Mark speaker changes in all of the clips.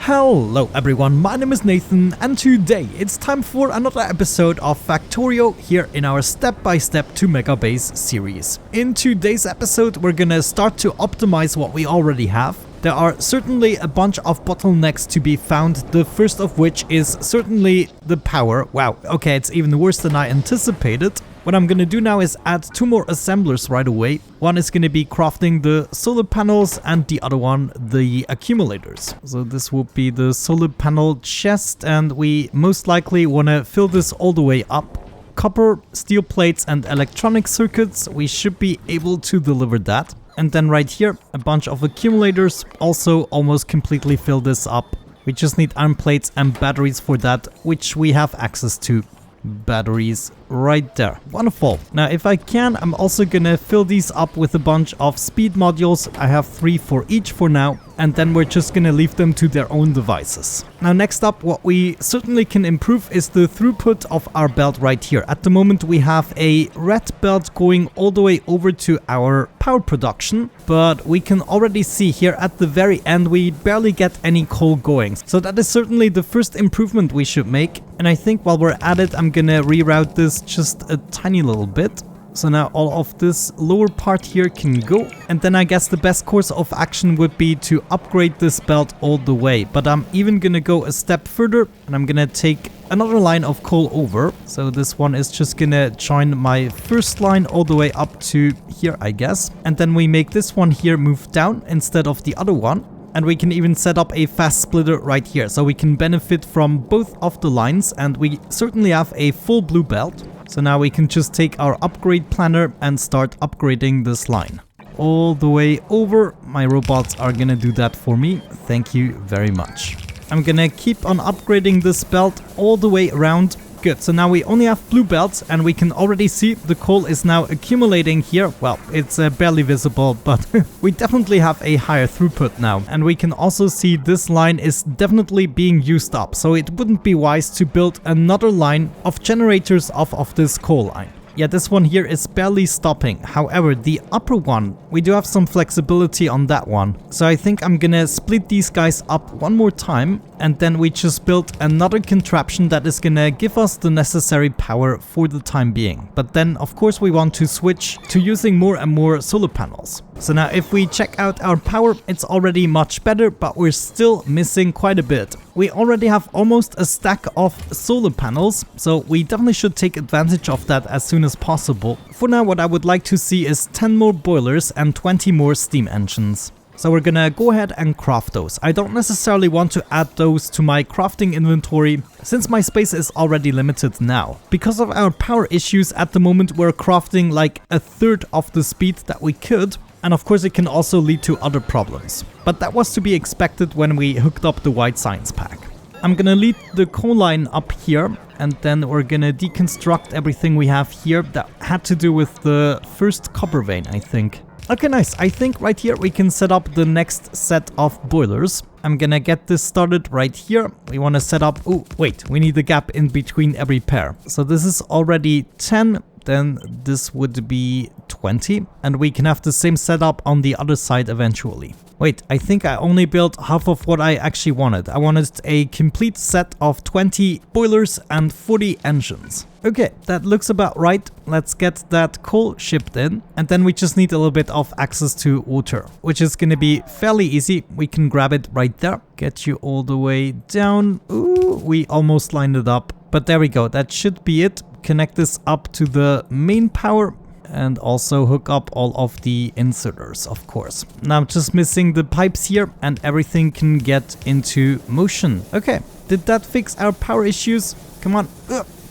Speaker 1: Hello everyone, my name is Nathan and today it's time for another episode of Factorio here in our step-by-step to Megabase series. In today's episode we're gonna start to optimize what we already have. There are certainly a bunch of bottlenecks to be found, the first of which is certainly the power. Wow, okay, it's even worse than I anticipated. What I'm gonna do now is add two more assemblers right away. One is gonna be crafting the solar panels and the other one the accumulators. So this will be the solar panel chest and we most likely wanna fill this all the way up. Copper, steel plates and electronic circuits, we should be able to deliver that. And then right here, a bunch of accumulators, also almost completely fill this up. We just need iron plates and batteries for that, which we have access to. Batteries right there. Wonderful. Now if I can, I'm also gonna fill these up with a bunch of speed modules. I have 3 for each for now, and then we're just gonna leave them to their own devices. Now next up, what we certainly can improve is the throughput of our belt right here. At the moment we have a red belt going all the way over to our power production, but we can already see here at the very end we barely get any coal going. So that is certainly the first improvement we should make, and I think while we're at it I'm gonna reroute this just a tiny little bit. So now all of this lower part here can go, and then I guess the best course of action would be to upgrade this belt all the way. But I'm even gonna go a step further and I'm gonna take another line of coal over. So this one is just gonna join my first line all the way up to here, I guess. And then we make this one here move down instead of the other one. And we can even set up a fast splitter right here, so we can benefit from both of the lines, and we certainly have a full blue belt. So now we can just take our upgrade planner and start upgrading this line. All the way over, my robots are gonna do that for me. Thank you very much. I'm gonna keep on upgrading this belt all the way around. Good, so now we only have blue belts and we can already see the coal is now accumulating here. Well, it's barely visible, but we definitely have a higher throughput now. And we can also see this line is definitely being used up. So it wouldn't be wise to build another line of generators off of this coal line. Yeah, this one here is barely stopping. However, the upper one, we do have some flexibility on that one. So I think I'm gonna split these guys up one more time, and then we just build another contraption that is gonna give us the necessary power for the time being. But then, of course, we want to switch to using more and more solar panels. So now if we check out our power, it's already much better, but we're still missing quite a bit. We already have almost a stack of solar panels, so we definitely should take advantage of that as soon as possible. For now, what I would like to see is 10 more boilers and 20 more steam engines. So we're gonna go ahead and craft those. I don't necessarily want to add those to my crafting inventory since my space is already limited now. Because of our power issues at the moment, we're crafting like a third of the speed that we could. And of course it can also lead to other problems. But that was to be expected when we hooked up the white science pack. I'm gonna lead the coal line up here, and then we're gonna deconstruct everything we have here that had to do with the first copper vein, I think. Okay, nice. I think right here we can set up the next set of boilers. I'm gonna get this started right here. We wanna set up... Oh, wait, we need a gap in between every pair. So this is already 10. Then this would be 20, and we can have the same setup on the other side eventually. Wait, I think I only built half of what I actually wanted. I wanted a complete set of 20 boilers and 40 engines. Okay, that looks about right. Let's get that coal shipped in, and then we just need a little bit of access to water, which is gonna be fairly easy. We can grab it right there. Get you all the way down. Ooh, we almost lined it up, but there we go. That should be it. Connect this up to the main power and also hook up all of the inserters, of course. Now I'm just missing the pipes here and everything can get into motion. Okay, did that fix our power issues? Come on.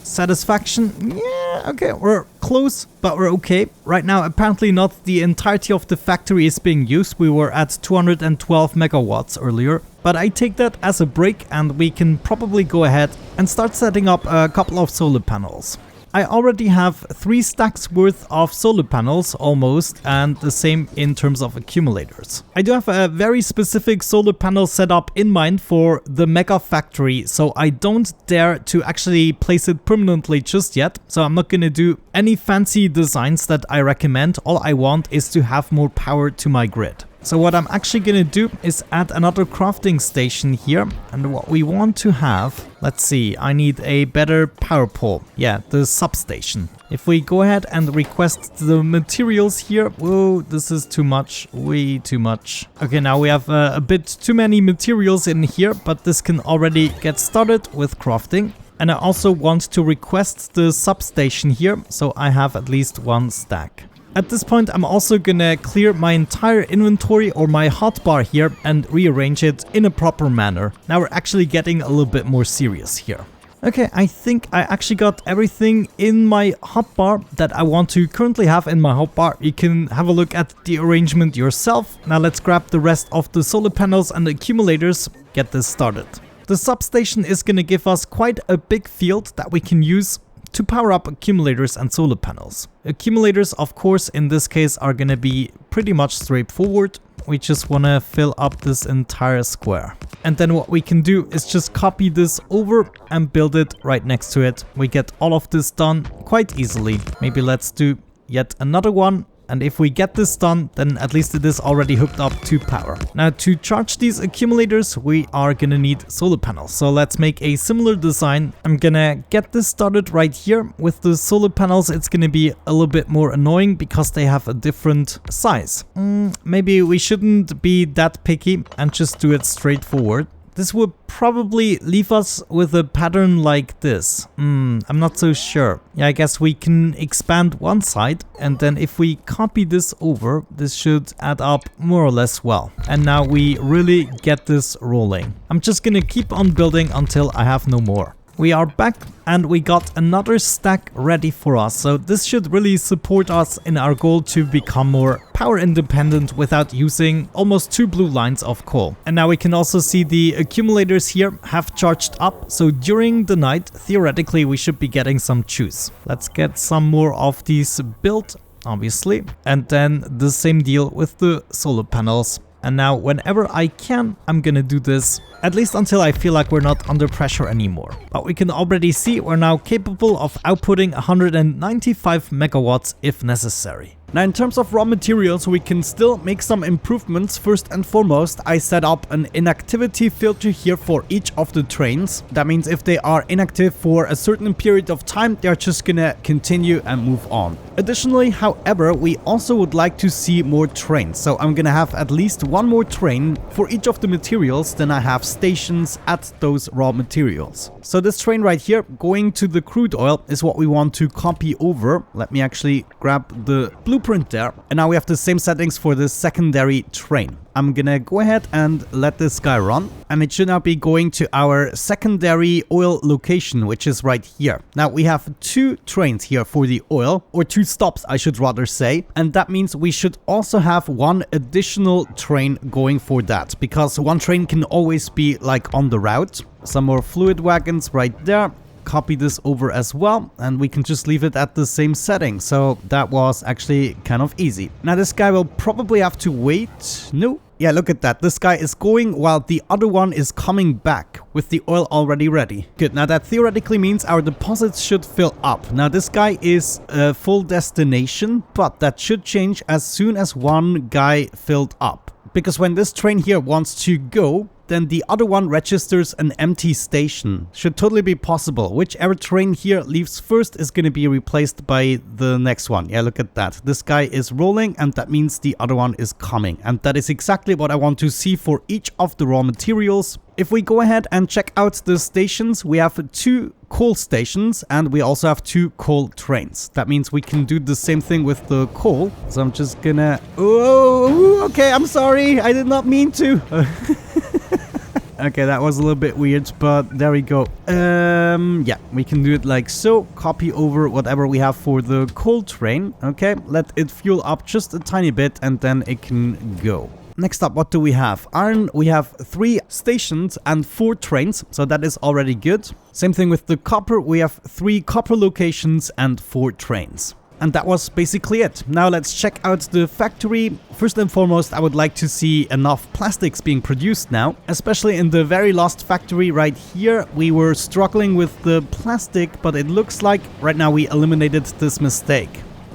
Speaker 1: Satisfaction? Yeah, okay, we're close, but we're okay. Right now, apparently not the entirety of the factory is being used. We were at 212 megawatts earlier. But I take that as a break and we can probably go ahead and start setting up a couple of solar panels. I already have 3 stacks worth of solar panels almost, and the same in terms of accumulators. I do have a very specific solar panel setup in mind for the Mega Factory, so I don't dare to actually place it permanently just yet. So I'm not gonna do any fancy designs that I recommend. All I want is to have more power to my grid. So what I'm actually gonna do is add another crafting station here, and what we want to have, let's see, I need a better power pole. Yeah, the substation. If we go ahead and request the materials here, whoa, this is too much, way too much. Okay, now we have a bit too many materials in here, but this can already get started with crafting. And I also want to request the substation here, so I have at least one stack. At this point, I'm also gonna clear my entire inventory or my hotbar here and rearrange it in a proper manner. Now we're actually getting a little bit more serious here. Okay, I think I actually got everything in my hotbar that I want to currently have in my hotbar. You can have a look at the arrangement yourself. Now let's grab the rest of the solar panels and accumulators, get this started. The substation is gonna give us quite a big field that we can use to power up accumulators and solar panels. Accumulators, of course, in this case are gonna be pretty much straightforward. We just wanna fill up this entire square. And then what we can do is just copy this over and build it right next to it. We get all of this done quite easily. Maybe let's do yet another one. And if we get this done, then at least it is already hooked up to power. Now to charge these accumulators, we are gonna need solar panels. So let's make a similar design. I'm gonna get this started right here. With the solar panels, it's gonna be a little bit more annoying because they have a different size. Maybe we shouldn't be that picky and just do it straightforward. This would probably leave us with a pattern like this. I'm not so sure. Yeah, I guess we can expand one side, and then if we copy this over, this should add up more or less well. And now we really get this rolling. I'm just gonna keep on building until I have no more. We are back and we got another stack ready for us, so this should really support us in our goal to become more power independent without using almost 2 blue lines of coal. And now we can also see the accumulators here have charged up, so during the night theoretically we should be getting some juice. Let's get some more of these built, obviously, and then the same deal with the solar panels. And now whenever I can, I'm gonna do this, at least until I feel like we're not under pressure anymore. But we can already see we're now capable of outputting 195 megawatts if necessary. Now in terms of raw materials, we can still make some improvements. First and foremost, I set up an inactivity filter here for each of the trains. That means if they are inactive for a certain period of time, they're just gonna continue and move on. Additionally, however, we also would like to see more trains. So I'm gonna have at least one more train for each of the materials, then I have stations at those raw materials. So this train right here going to the crude oil is what we want to copy over. Let me actually grab the blueprint there. And now we have the same settings for the secondary train. I'm gonna go ahead and let this guy run, and it should now be going to our secondary oil location, which is right here. Now we have 2 trains here for the oil, or 2 stops I should rather say, and that means we should also have 1 additional train going for that, because 1 train can always be like on the route. Some more fluid wagons right there. Copy this over as well, and we can just leave it at the same setting. So that was actually kind of easy. Now this guy will probably have to wait. No. Yeah, look at that. This guy is going while the other one is coming back with the oil already ready. Good. Now that theoretically means our deposits should fill up. Now this guy is a full destination, but that should change as soon as 1 guy filled up. Because when this train here wants to go, then the other one registers an empty station. Should totally be possible. Whichever train here leaves first is going to be replaced by the next one. Yeah, look at that. This guy is rolling, and that means the other one is coming. And that is exactly what I want to see for each of the raw materials. If we go ahead and check out the stations, we have 2 coal stations and we also have 2 coal trains. That means we can do the same thing with the coal. So I'm just gonna... Oh, okay, I'm sorry. I did not mean to. Okay, that was a little bit weird, but there we go. Yeah, we can do it like so. Copy over whatever we have for the coal train. Okay, let it fuel up just a tiny bit and then it can go. Next up, what do we have? Iron, we have 3 stations and 4 trains, so that is already good. Same thing with the copper, we have 3 copper locations and 4 trains. And that was basically it. Now let's check out the factory. First and foremost, I would like to see enough plastics being produced now. Especially in the very last factory right here, we were struggling with the plastic, but it looks like right now we eliminated this mistake.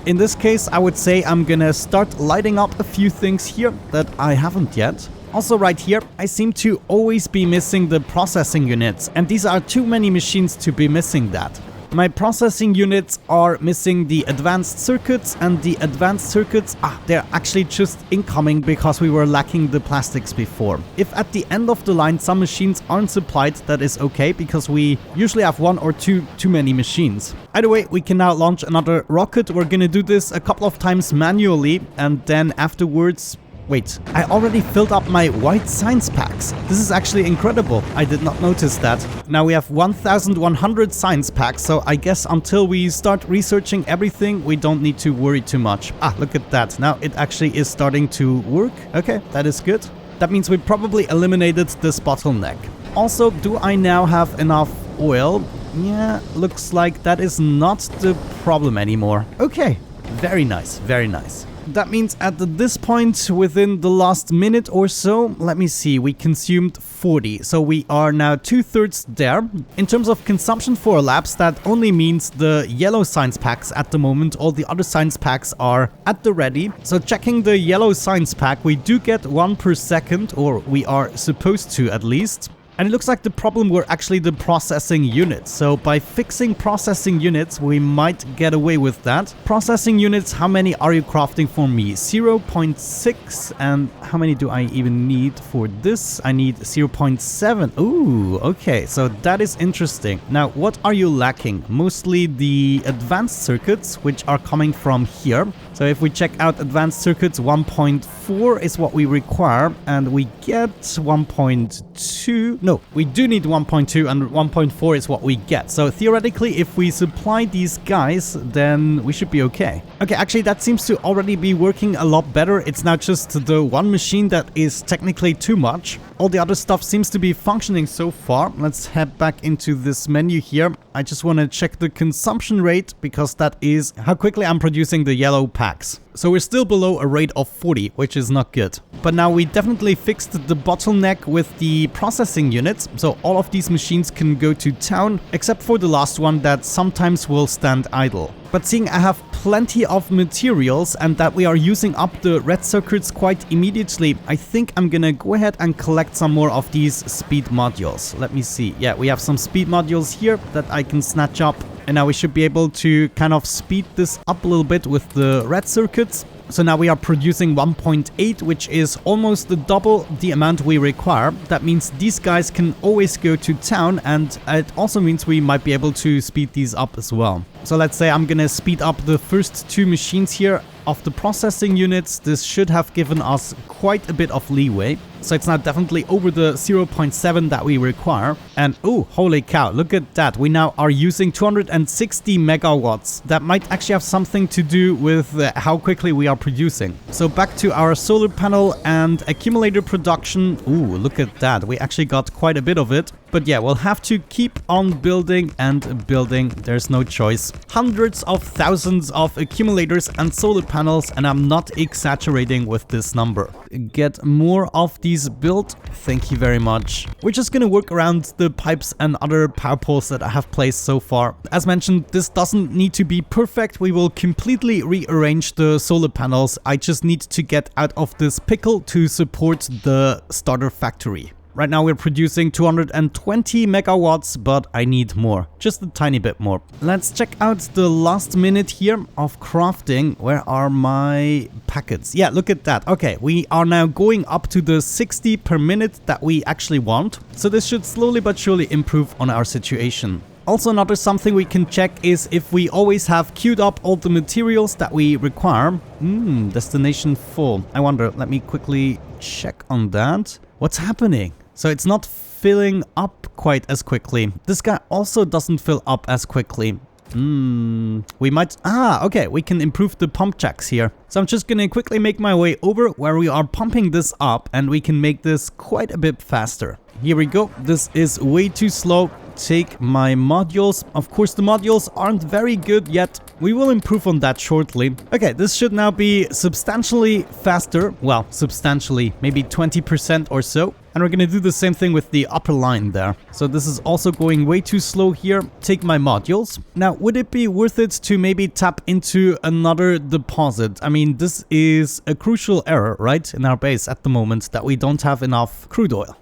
Speaker 1: In this case, I would say I'm gonna start lighting up a few things here that I haven't yet. Also right here, I seem to always be missing the processing units, and these are too many machines to be missing that. My processing units are missing the advanced circuits, and the advanced circuits, they're actually just incoming because we were lacking the plastics before. If at the end of the line some machines aren't supplied, that is okay, because we usually have one or two too many machines. Either way, we can now launch another rocket. We're gonna do this a couple of times manually, and then afterwards... Wait, I already filled up my white science packs. This is actually incredible. I did not notice that. Now we have 1,100 science packs, so I guess until we start researching everything, we don't need to worry too much. Look at that. Now it actually is starting to work. Okay, that is good. That means we probably eliminated this bottleneck. Also, do I now have enough oil? Yeah, looks like that is not the problem anymore. Okay, very nice, very nice. That means at this point, within the last minute or so, let me see, we consumed 40. So we are now 2/3 there. In terms of consumption for labs, that only means the yellow science packs at the moment. All the other science packs are at the ready. So checking the yellow science pack, we do get 1 per second, or we are supposed to at least. And it looks like the problem were actually the processing units. So by fixing processing units, we might get away with that. Processing units, how many are you crafting for me? 0.6. And how many do I even need for this? I need 0.7. Ooh, okay. So that is interesting. Now, what are you lacking? Mostly the advanced circuits, which are coming from here. So if we check out advanced circuits, 1.4 is what we require. And we get 1.2. No, we do need 1.2 and 1.4 is what we get. So theoretically, if we supply these guys, then we should be okay. Okay, actually that seems to already be working a lot better. It's now just the one machine that is technically too much. All the other stuff seems to be functioning so far. Let's head back into this menu here. I just want to check the consumption rate because that is how quickly I'm producing the yellow packs. So we're still below a rate of 40, which is not good. But now we definitely fixed the bottleneck with the processing units. So all of these machines can go to town, except for the last one that sometimes will stand idle. But seeing I have plenty of materials and that we are using up the red circuits quite immediately, I think I'm gonna go ahead and collect some more of these speed modules. Let me see. Yeah, we have some speed modules here that I can snatch up. And now we should be able to kind of speed this up a little bit with the red circuits. So now we are producing 1.8, which is almost double the amount we require. That means these guys can always go to town, and it also means we might be able to speed these up as well. So let's say I'm gonna speed up the first two machines here of the processing units. This should have given us quite a bit of leeway. So it's now definitely over the 0.7 that we require. And oh, holy cow, look at that. We now are using 260 megawatts. That might actually have something to do with how quickly we are producing. So back to our solar panel and accumulator production. Ooh, look at that. We actually got quite a bit of it. But yeah, we'll have to keep on building and building. There's no choice. Hundreds of thousands of accumulators and solar panels, and I'm not exaggerating with this number. Get more of these built. Thank you very much. We're just gonna work around the pipes and other power poles that I have placed so far. As mentioned, this doesn't need to be perfect. We will completely rearrange the solar panels. I just need to get out of this pickle to support the starter factory. Right now we're producing 220 megawatts, but I need more. Just a tiny bit more. Let's check out the last minute here of crafting. Where are my packets? Yeah, look at that. Okay, we are now going up to the 60 per minute that we actually want. So this should slowly but surely improve on our situation. Also, another something we can check is if we always have queued up all the materials that we require. Destination full. I wonder, let me quickly check on that. What's happening? So it's not filling up quite as quickly. This guy also doesn't fill up as quickly. We might... okay, we can improve the pump jacks here. So I'm just gonna quickly make my way over where we are pumping this up, and we can make this quite a bit faster. Here we go. This is way too slow. Take my modules. Of course, the modules aren't very good yet. We will improve on that shortly. Okay, this should now be substantially faster. Well, substantially, maybe 20% or so. And we're gonna do the same thing with the upper line there. So this is also going way too slow here. Take my modules. Now, would it be worth it to maybe tap into another deposit? I mean, this is a crucial error, right? In our base at the moment, that we don't have enough crude oil.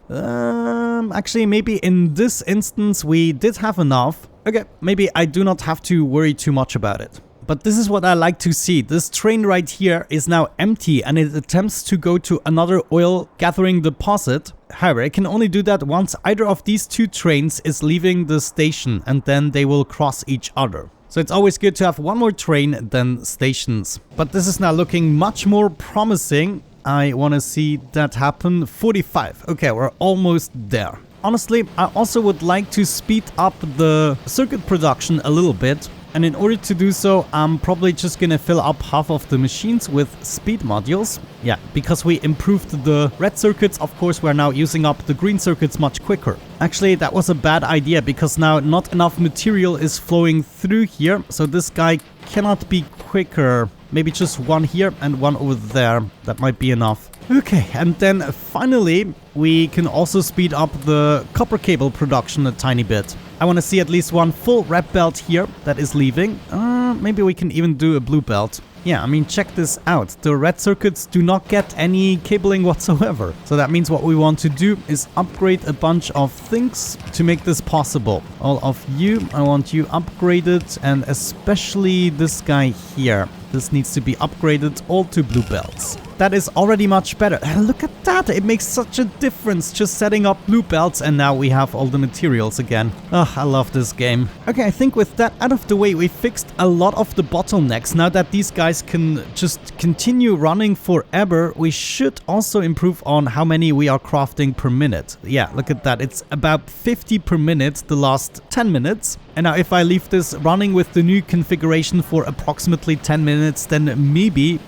Speaker 1: Actually, maybe in this instance, we did have enough. Okay, maybe I do not have to worry too much about it. But this is what I like to see. This train right here is now empty and it attempts to go to another oil gathering deposit. However, it can only do that once either of these two trains is leaving the station, and then they will cross each other. So it's always good to have one more train than stations. But this is now looking much more promising. I want to see that happen. 45. Okay, we're almost there. Honestly, I also would like to speed up the circuit production a little bit. And in order to do so, I'm probably just gonna fill up half of the machines with speed modules. Yeah, because we improved the red circuits, of course, we're now using up the green circuits much quicker. Actually, that was a bad idea because now not enough material is flowing through here. So this guy cannot be quicker. Maybe just one here and one over there. That might be enough. Okay, and then finally, we can also speed up the copper cable production a tiny bit. I want to see at least one full red belt here that is leaving. Maybe we can even do a blue belt. Yeah, I mean, check this out. The red circuits do not get any cabling whatsoever. So that means what we want to do is upgrade a bunch of things to make this possible. All of you, I want you upgraded, and especially this guy here. This needs to be upgraded all to blue belts. That is already much better. Look at that. It makes such a difference just setting up blue belts, and now we have all the materials again. Oh, I love this game. Okay, I think with that out of the way, we fixed a lot of the bottlenecks. Now that these guys can just continue running forever, we should also improve on how many we are crafting per minute. Yeah, look at that. It's about 50 per minute the last 10 minutes. And now if I leave this running with the new configuration for approximately 10 minutes, then maybe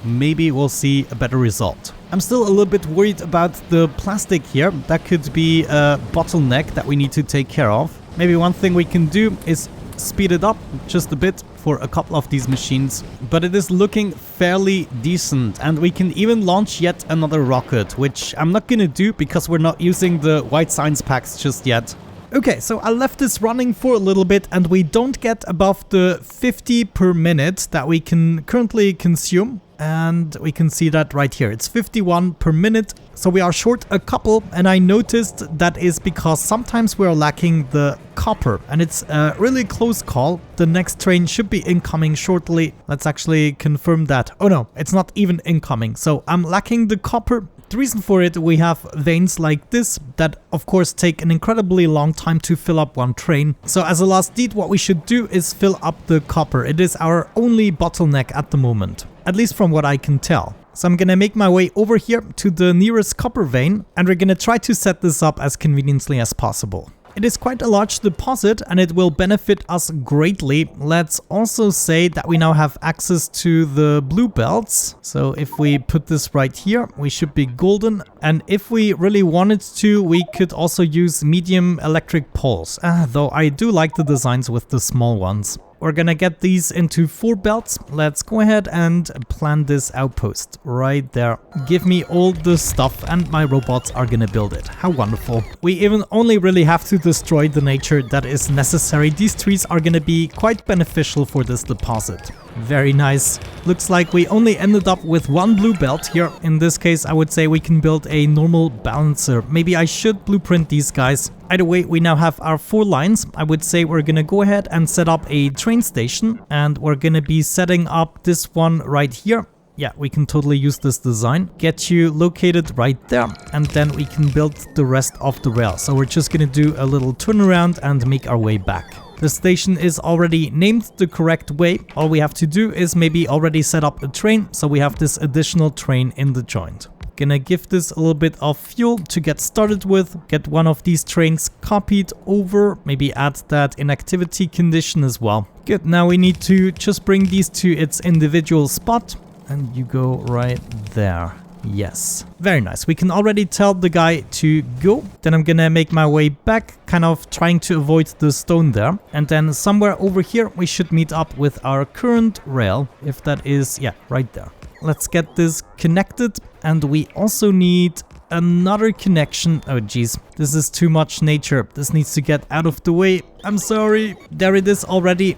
Speaker 1: we'll see a better result. I'm still a little bit worried about the plastic here. That could be a bottleneck that we need to take care of. Maybe one thing we can do is speed it up just a bit for a couple of these machines. But it is looking fairly decent, and we can even launch yet another rocket, which I'm not gonna do because we're not using the white science packs just yet. Okay, so I left this running for a little bit, and we don't get above the 50 per minute that we can currently consume. And we can see that right here. It's 51 per minute. So we are short a couple, and I noticed that is because sometimes we're lacking the copper, and it's a really close call. The next train should be incoming shortly. Let's actually confirm that. Oh no, it's not even incoming. So I'm lacking the copper. The reason for it, we have veins like this that of course take an incredibly long time to fill up one train. So as a last deed, what we should do is fill up the copper. It is our only bottleneck at the moment, at least from what I can tell. So I'm gonna make my way over here to the nearest copper vein, and we're gonna try to set this up as conveniently as possible. It is quite a large deposit, and it will benefit us greatly. Let's also say that we now have access to the blue belts. So if we put this right here, we should be golden. And if we really wanted to, we could also use medium electric poles. Though I do like the designs with the small ones. We're gonna get these into 4 belts. Let's go ahead and plan this outpost right there. Give me all the stuff and my robots are gonna build it. How wonderful. We even only really have to destroy the nature that is necessary. These trees are gonna be quite beneficial for this deposit. Very nice. Looks like we only ended up with 1 blue belt here. In this case, I would say we can build a normal balancer. Maybe I should blueprint these guys. Either way, we now have our 4 lines. I would say we're gonna go ahead and set up a train station, and we're gonna be setting up this one right here. Yeah, we can totally use this design. Get you located right there, and then we can build the rest of the rail. So we're just gonna do a little turnaround and make our way back. The station is already named the correct way. All we have to do is maybe already set up a train, so we have this additional train in the joint. Gonna give this a little bit of fuel to get started with, get one of these trains copied over, maybe add that inactivity condition as well. Good, now we need to just bring these to its individual spot, and you go right there. Yes, very nice. We can already tell the guy to go. Then I'm gonna make my way back, kind of trying to avoid the stone there. And then somewhere over here, we should meet up with our current rail, if that is, yeah, right there. Let's get this connected, and we also need another connection. Oh geez, this is too much nature. This needs to get out of the way. I'm sorry. There it is already.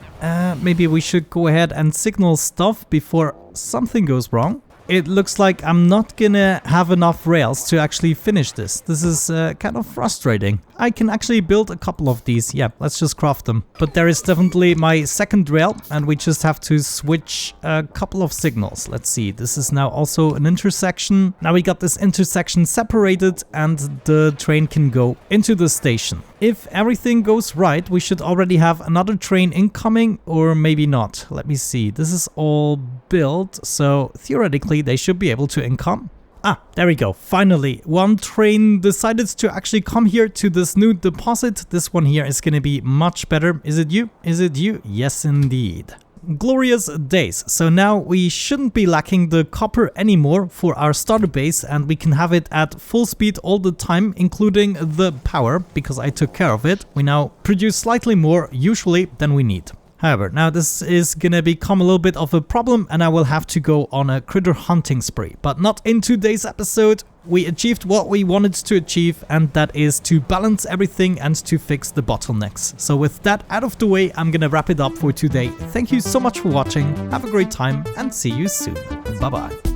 Speaker 1: Maybe we should go ahead and signal stuff before something goes wrong. It looks like I'm not gonna have enough rails to actually finish this. This is kind of frustrating. I can actually build a couple of these. Yeah, let's just craft them. But there is definitely my second rail, and we just have to switch a couple of signals. Let's see. This is now also an intersection. Now we got this intersection separated, and the train can go into the station. If everything goes right, we should already have another train incoming, or maybe not. Let me see. This is all built, so theoretically they should be able to income. Ah, there we go. Finally, one train decided to actually come here to this new deposit. This one here is going to be much better. Is it you? Is it you? Yes, indeed. Glorious days. So now we shouldn't be lacking the copper anymore for our starter base, and we can have it at full speed all the time, including the power, because I took care of it. We now produce slightly more usually than we need. However, now this is gonna become a little bit of a problem, and I will have to go on a critter hunting spree. But not in today's episode. We achieved what we wanted to achieve, and that is to balance everything and to fix the bottlenecks. So with that out of the way, I'm gonna wrap it up for today. Thank you so much for watching, have a great time, and see you soon. Bye bye.